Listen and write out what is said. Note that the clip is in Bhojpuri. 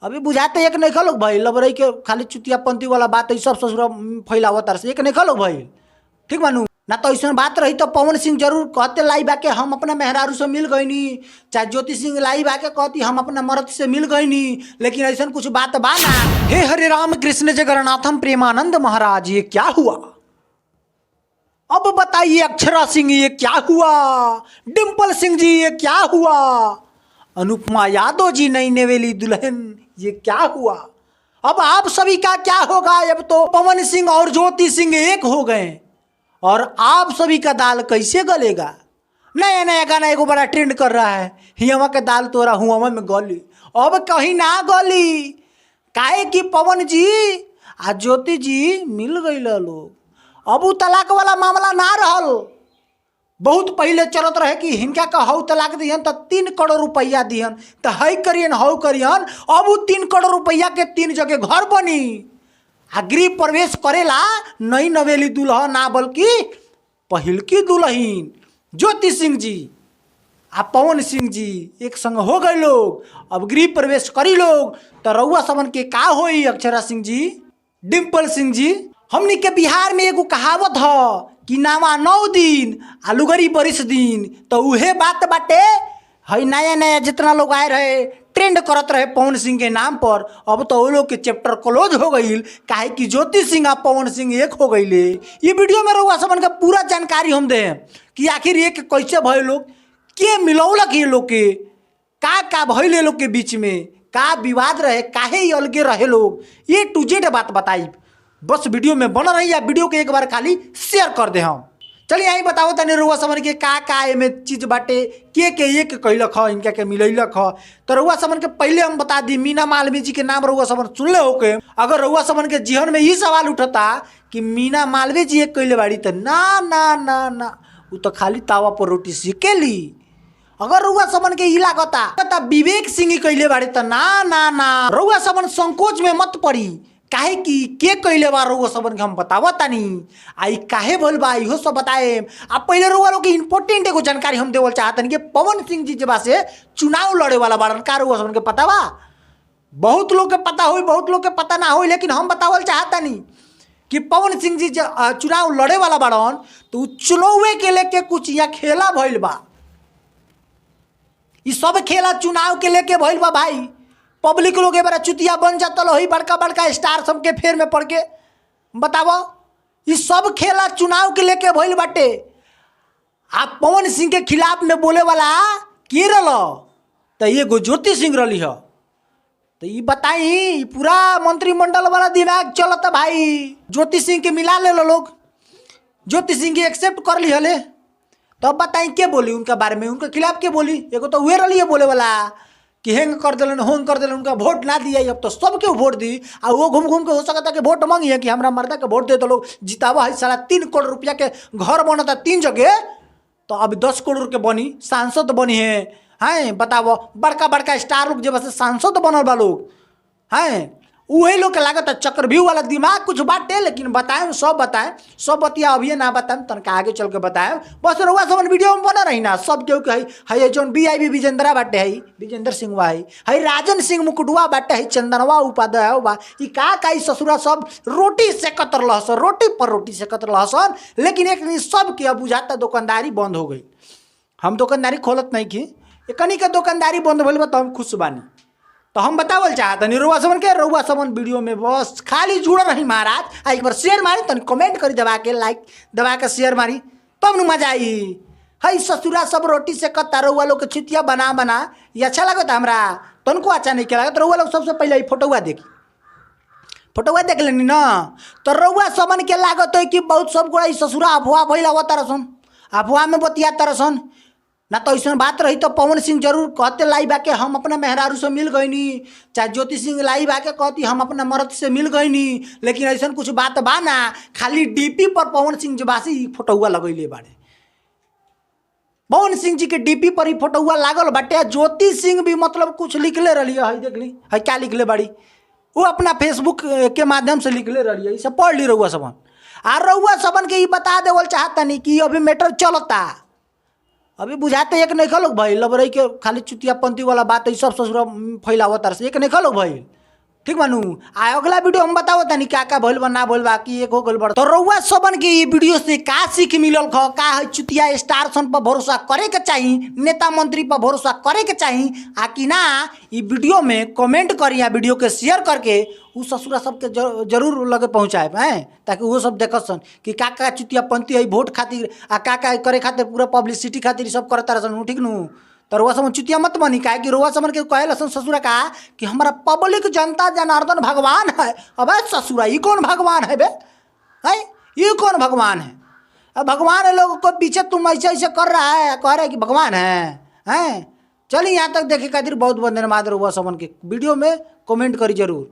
अभी बुझाते एक नहीं खलो भाई लबरई के खाली चुतियापंथी वाला बात है सब ससुरा फैलावत से एक नहीं खलो भाई ठीक मानू ना तो ऐसा बात रही तो पवन सिंह जरूर कहते लाई बाके हम अपना मेहरारू से मिल गई नी चाहे ज्योति सिंह लाई बाके कहती हम अपना मर्द से मिल गई नी लेकिन ऐसा कुछ बात बाना। हे हरे राम कृष्ण जगन्नाथम प्रेमानंद महाराज ये क्या हुआ अब बताइए अक्षरा सिंह ये क्या हुआ, डिम्पल सिंह जी ये क्या हुआ, अनुपमा यादव जी नई नवेली दुल्हन ये क्या हुआ। अब आप सभी का क्या होगा, अब तो पवन सिंह और ज्योति सिंह एक हो गए और आप सभी का दाल कैसे गलेगा। नया नया गाना एगो बड़ा ट्रेंड कर रहा है, हियावा के दाल तोरा हुआ में गली, अब कहीं ना गली काहे कि पवन जी आ ज्योति जी मिल गई लोग। अब उ तलाक वाला मामला ना रहल, बहुत पहले चलत रहे कि हिनका का हौ तलाक दिहन तो 3 करोड़ रुपया दिहन तो हई करियन हौ करियन। अब उ 3 करोड़ रुपया के 3 जगह घर बनी आ गृह प्रवेश करेला नई नवेली दुल्हन ना बल्कि पहिलकी दुल्हन ज्योति सिंह जी आ पवन सिंह जी एक संग हो गए लोग। अब गृह प्रवेश करी लोग तो रउआ समन के का होई अक्षरा सिंह जी, डिम्पल सिंह जी। हमनी के बिहार में एगो कहावत ह कि नामा 9 दिन आ लुगरी 20 दिन, तो उहे बात बाटे। हई नया नया जितना लोग आए रहे ट्रेंड करत रहे पवन सिंह के नाम पर, अब तो वो लोग के चैप्टर क्लोज हो गई काहे कि ज्योति सिंह आ पवन सिंह एक हो गई। ये वीडियो में रउआ सबन के पूरा जानकारी हम दे कि आखिर ये कैसे भय लोग, के मिलौलक ये लोग के, का भइल लोग के बीच में, का विवाद रहे, काहे ये अलगे रहे लोग, ये टू जेड बात बताई। बस वीडियो में बना रही या वीडियो के एक बार खाली शेयर कर दे हम। चलिए यही बताओ तनी रउआ समन के का एमे चीज बाटे, के एक कैलक ह इनका के मिलैलक ह। तो रउआ समन के पहले हम बता दी मीना मालवीय जी के नाम रउआ समन सुनले होके। अगर रउआ समन के जीवन में ये सवाल उठता कि मीना मालवीय जी एक कैले बाड़ी, तो ना ना ना ना वो तो खाली तावा पर रोटी सेकेली। अगर रउआ समन के ई लागता विवेक सिंह कैले बाड़ी, तो ना ना ना रउआ समन संकोच में मत पड़ी काहे कि के कैले बा रउआ सबन के हम बतावतानी आई काहे बोल बा इहो सब बताए। अब पहले रउआ लोग के इंपॉर्टेंट एगो जानकारी हम देवल चाहतनी कि पवन सिंह जी जब से चुनाव लड़े वाला बाड़न, का रउआ सबन के पता बा? बहुत लोग के पता होई, बहुत लोग के पता ना होई, लेकिन हम बतावल चाहतनी कि पवन सिंह जी चुनाव लड़े वाला बाड़न तो चुनावे के लेके कुछ यहाँ खेला भइल बा। ई सब खेला चुनाव के लेके भइल बा भाई। पब्लिक लोग बड़ा चुतिया बन जाता ही बड़का बड़का स्टार सबके फेर में पड़ के। बताओ ये सब खेला चुनाव के लेके भइल बाटे। आप पवन सिंह के खिलाफ में बोले वाला के रल, तो ये गो ज्योति सिंह रही है। तो ये बताई पूरा मंत्रिमंडल वाला दिमाग चलता भाई, ज्योति सिंह के मिला ले लोग, ज्योति सिंह के एक्सेप्ट कर ली हले। तो अब बताई के बोली उनका बारे में, उनके खिलाफ के बोली? एगो तो हुए रही है बोले वाला कि हेंग कर दिलन होंग कर दिलन, उनका वोट ना दिया। अब तो सबके वोट दी आ वो घूम घूम के हो सकता कि वोट मांगी है कि हमारा मर्दा के वोट दे तो लोग जितावा है। साला 3 करोड़ रुपया के घर बनता 3 जगह, तो अब 10 करोड़ के बनी सांसद बनी है बताओ। बड़का बड़का स्टार लोग जब से सांसद बनल बा लोग हैं, वही लोग के लागत है चक्रव्यूह वाला दिमाग कुछ बाटे। लेकिन बताएं सब बतिया अभी ना बताएं, तनका आगे चल के बताएं। बस रउआ सब वीडियो में बना रही ना सब केहू के है जौन VIP विजेंद्रा बाटे है, विजेंद्र सिंह बा है, राजन सिंह मुकुटवा बाटे है, चंदनवा उपाध्याय बा। ई का ई ससुरा सब रोटी सेकत रहसन, रोटी पर रोटी सेकत रहसन। लेकिन एक दिन सब के अब बुझाता दुकानदारी बंद हो गई। हम दुकानदारी खोलत नहीं की, एकनी के दुकानदारी बंद भइल बा तो हम खुश बानी। तो हम बतावल चाहतनी रउआ सबन के, रउआ सबन वीडियो में बस खाली जुड़ रही महाराज। आ एक बार शेयर मारी, तनी कमेंट करी दबा के, लाइक दबा के शेयर मारी, तब न मजा आई। हई ससुरा सब रोटी से कत्ता रउआ लोग के छितिया बना ये अच्छा लगता हमरा, तनको अच्छा नहीं क्या लगता। रउआ लोग सबसे पहले फोटोआ देखी, फोटोआ देख लेनी ना, तो रउआ सबन के लागत है कि बहुत सब गोड़ा ससुरा अफवाह भइल आवत तरसन, अफवाह में बतिया तरसन ना। तो ऐसा बात रही तो पवन सिंह जरूर कहते लाई बाके हम अपना मेहरारू से मिल गई नी, चाहे ज्योति सिंह लाई बाके कहती हम अपना मर्द से मिल गई नी। लेकिन ऐसा कुछ बात बा ना, खाली DP पर पवन सिंह जबासी फोटोआ लगैले बाड़े। पवन सिंह जी के DP पर ही फोटोआ लागल बाटे। ज्योति सिंह भी मतलब कुछ लिखले रही है, देख ली है क्या लिखले बाड़ी, वो अपना फेसबुक के माध्यम से लिखले रही है। सब पढ़ ली रउआ सबन। आ रउआ सबन के ये बता देवल चाहतनी कि अभी मैटर चलता, अभी बुझाते एक नहीं खलोग भाई लबरई के खाली चुतियापंथी वाला बात है सब ससुरा फैलावत से एक नहीं खलोग भाई ठीक बानू आ अगला वीडियो हम बताओ तनी का भइल बा ना भइल बा कि एक हो गइल बा तो रउआ सबन के ये वीडियो से का सीख मिलल ख का है चुतिया स्टार सन पर भरोसा करे के चाही नेता मंत्री पर भरोसा करे के चाही आ कि ना ई वीडियो में कमेंट करी या वीडियो के शेयर करके उ ससुरा सबके जरूर लगे पहुँचाए हैं ताकि वो सब देखसन कि का चुतियापंथी है वोट खातिर आ का करे खातिर पूरा पब्लिसिटी खातिर सब करता रहसन ठीक नू तो रुआ समन चुतिया मत बनी काहे कि रुआ समन के कहे लसन ससुरा का कि हमारा पब्लिक जनता जनार्दन भगवान है। अब ससुरा ये कौन भगवान है बे है ये कौन भगवान है। अब भगवान है लोगों को पीछे तुम ऐसे ऐसे कर रहा है कह रहे हैं कि भगवान है हैं। चलिए यहाँ तक देखे खातिर बहुत बहुत धन्यवाद रुआ समन के वीडियो में कमेंट करी जरूर।